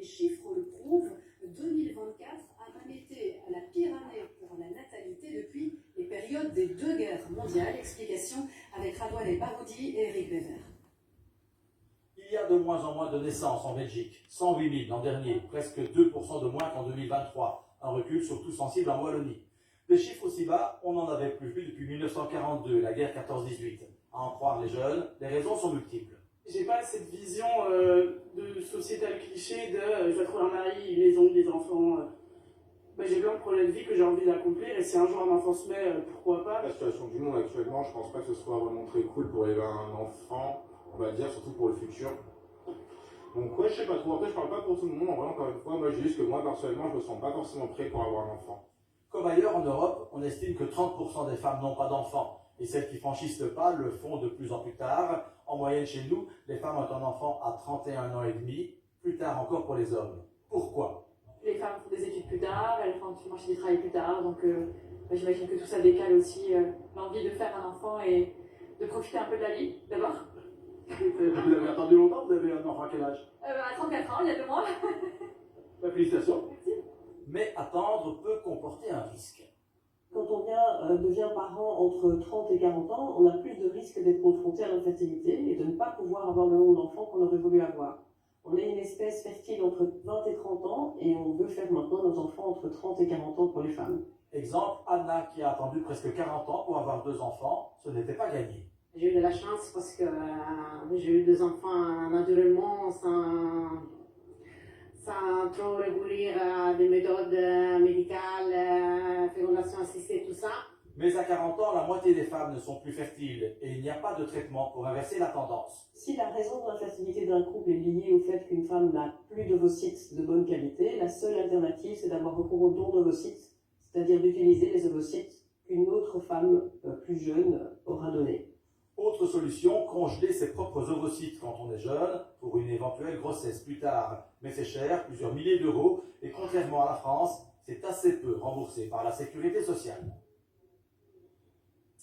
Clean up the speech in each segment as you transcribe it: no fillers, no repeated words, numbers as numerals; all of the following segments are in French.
Les chiffres le prouvent, 2024 a même été la pire année pour la natalité depuis les périodes des deux guerres mondiales. Explication avec Radouane El Baroudi et Eric Wever. Il y a de moins en moins de naissances en Belgique, 108 000 l'an dernier, presque 2% de moins qu'en 2023, un recul surtout sensible en Wallonie. Des chiffres aussi bas, on n'en avait plus vu depuis 1942, la guerre 14-18. À en croire les jeunes, les raisons sont multiples. J'ai pas cette vision de sociétal cliché de je vais trouver un mari, une maison, des enfants. J'ai plein de projets de vie que j'ai envie d'accomplir et si un jour un enfant se met, pourquoi pas. La situation du monde actuellement, je pense pas que ce soit vraiment très cool pour élever un enfant, on va dire, surtout pour le futur. Donc ouais, je sais pas trop. Après, je parle pas pour tout le monde. En vrai, encore une fois, moi, je dis que moi, personnellement, je me sens pas forcément prêt pour avoir un enfant. Comme ailleurs en Europe, on estime que 30% des femmes n'ont pas d'enfants. Et celles qui franchissent le pas le font de plus en plus tard. En moyenne chez nous, les femmes ont un enfant à 31 ans et demi, plus tard encore pour les hommes. Pourquoi? Les femmes font des études plus tard, elles font du marché du travail plus tard, donc j'imagine que tout ça décale aussi l'envie de faire un enfant et de profiter un peu de la vie, d'abord. Vous avez attendu longtemps? Vous avez un enfant à quel âge? À 34 ans, il y a 2 mois. Félicitations. Merci. Mais attendre peut comporter un risque. Quand on devient parent entre 30 et 40 ans, on a plus de risques d'être confronté à l'infertilité et de ne pas pouvoir avoir le nombre d'enfants qu'on aurait voulu avoir. On est une espèce fertile entre 20 et 30 ans et on veut faire maintenant nos enfants entre 30 et 40 ans pour les femmes. Exemple, Anna qui a attendu presque 40 ans pour avoir 2 enfants, ce n'était pas gagné. J'ai eu de la chance parce que j'ai eu 2 enfants naturellement sans trop recourir à des méthodes médicales, fécondation assistée, tout ça. Mais à 40 ans, la moitié des femmes ne sont plus fertiles et il n'y a pas de traitement pour inverser la tendance. Si la raison de l'infertilité d'un couple est liée au fait qu'une femme n'a plus d'ovocytes de bonne qualité, la seule alternative c'est d'avoir recours au don d'ovocytes, c'est-à-dire d'utiliser les ovocytes qu'une autre femme plus jeune aura donnés. Autre solution, congeler ses propres ovocytes quand on est jeune pour une éventuelle grossesse plus tard. Mais c'est cher, plusieurs milliers d'euros, et contrairement à la France, c'est assez peu remboursé par la sécurité sociale.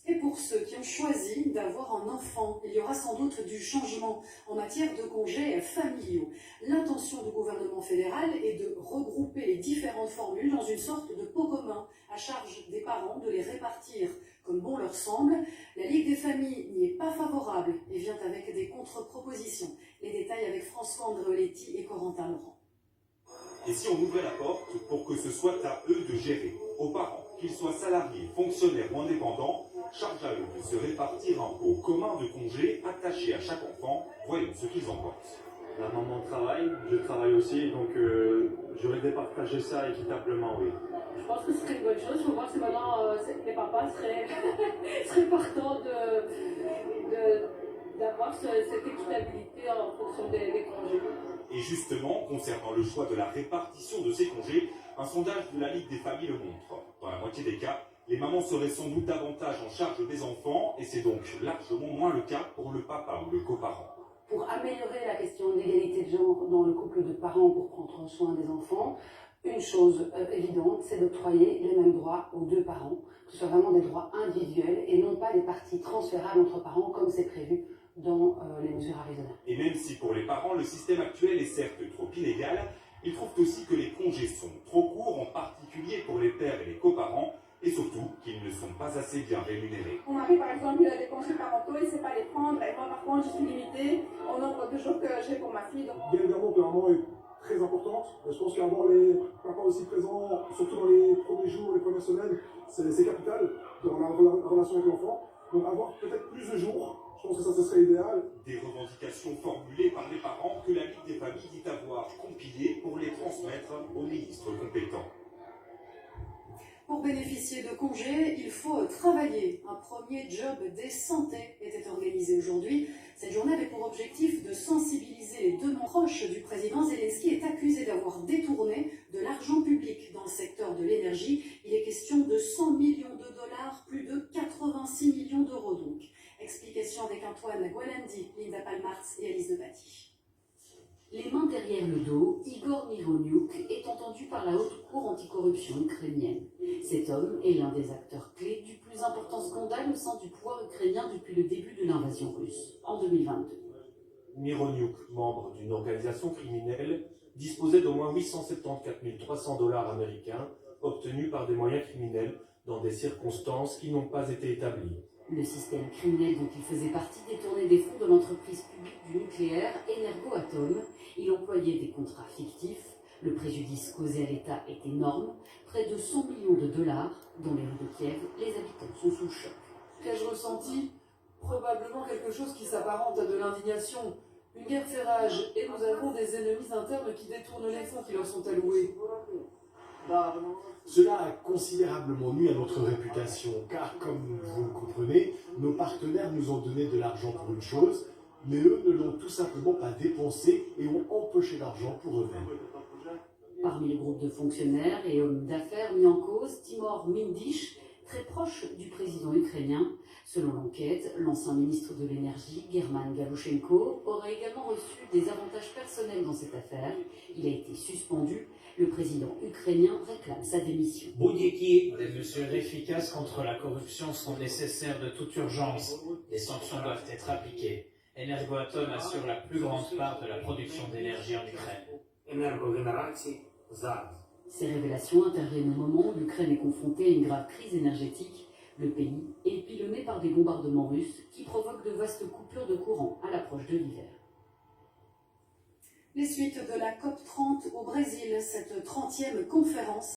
Et pour ceux qui ont choisi d'avoir un enfant, il y aura sans doute du changement en matière de congés familiaux. L'intention du gouvernement fédéral est de regrouper les différentes formules dans une sorte de pot commun, à charge des parents de les répartir comme bon leur semble. La Ligue des familles n'y est pas favorable et vient avec des contre-propositions. Les détails avec François Andreoletti et Corentin Laurent. Et si on ouvrait la porte pour que ce soit à eux de gérer, aux parents, qu'ils soient salariés, fonctionnaires ou indépendants, charge à eux de se répartir un pot commun de congés attaché à chaque enfant, voyons ce qu'ils en pensent. La maman travaille, je travaille aussi, donc j'aurais départagé ça équitablement, oui. Je pense que ce serait une bonne chose. Il faut voir si maintenant les papas seraient partants d'avoir cette équitabilité en fonction des congés. Et justement, concernant le choix de la répartition de ces congés, un sondage de la Ligue des familles le montre. Dans la moitié des cas, les mamans seraient sans doute davantage en charge des enfants, et c'est donc largement moins le cas pour le papa ou le coparent. Pour améliorer la question de l'égalité de genre dans le couple de parents pour prendre soin des enfants, une chose évidente, c'est d'octroyer les mêmes droits aux 2 parents, que ce soit vraiment des droits individuels et non pas des parties transférables entre parents comme c'est prévu dans les mesures Arizona. Et même si pour les parents, le système actuel est certes trop inégal, ils trouvent aussi que les congés sont trop courts, en particulier pour les pères et les coparents, et surtout qu'ils ne sont pas assez bien rémunérés. Mon mari, par exemple, il a des congés parentaux, il ne sait pas les prendre, et moi, par contre, je suis limitée au nombre de jours que j'ai pour ma fille. Donc... Bien évidemment que la maman est très importante. Je pense qu'avoir les papas aussi présents, surtout dans les premiers jours, les premières semaines, c'est capital dans la relation avec l'enfant. Donc avoir peut-être plus de jours, je pense que ça ce serait idéal. Des revendications formulées par les parents que la Ligue des familles dit avoir compilées pour les transmettre aux ministres compétents. Pour bénéficier de congés, il faut travailler. Un premier job des santé était organisé aujourd'hui. Cette journée avait pour objectif de sensibiliser les 2 proches du président. Zelensky est accusé d'avoir détourné de l'argent public dans le secteur de l'énergie. Il est question de 100 millions de dollars, plus de 86 millions d'euros donc. Explication avec Antoine Gualandi, Linda Palmarts et Alice Debati. Les mains derrière le dos, Igor Mironiuk est entendu par la Haute Cour anticorruption ukrainienne. Cet homme est l'un des acteurs clés du plus important scandale au sein du pouvoir ukrainien depuis le début de l'invasion russe, en 2022. Mironiuk, membre d'une organisation criminelle, disposait d'au moins 874 300 $ américains obtenus par des moyens criminels dans des circonstances qui n'ont pas été établies. Le système criminel dont il faisait partie détournait des fonds de l'entreprise publique du nucléaire Energoatom. Il employait des contrats fictifs. Le préjudice causé à l'État est énorme, près de 100 millions de dollars. Dans les rues de Kiev, les habitants sont sous le choc. Qu'ai-je ressenti? Probablement quelque chose qui s'apparente à de l'indignation. Une guerre fait rage et nous avons des ennemis internes qui détournent les fonds qui leur sont alloués. Cela a considérablement nui à notre réputation, car comme vous le comprenez, nos partenaires nous ont donné de l'argent pour une chose, mais eux ne l'ont tout simplement pas dépensé et ont empoché l'argent pour eux-mêmes. Parmi les groupes de fonctionnaires et hommes d'affaires mis en cause, Timur Mindish, très proche du président ukrainien. Selon l'enquête, l'ancien ministre de l'énergie, German Galushenko, aurait également reçu des avantages personnels dans cette affaire. Il a été suspendu. Le président ukrainien réclame sa démission. Des mesures efficaces contre la corruption sont nécessaires de toute urgence. Des sanctions doivent être appliquées. Energoatom assure la plus grande part de la production d'énergie en Ukraine. Ces révélations interviennent au moment où l'Ukraine est confrontée à une grave crise énergétique. Le pays est pilonné par des bombardements russes qui provoquent de vastes coupures de courant à l'approche de l'hiver. Les suites de la COP30 au Brésil, cette 30e conférence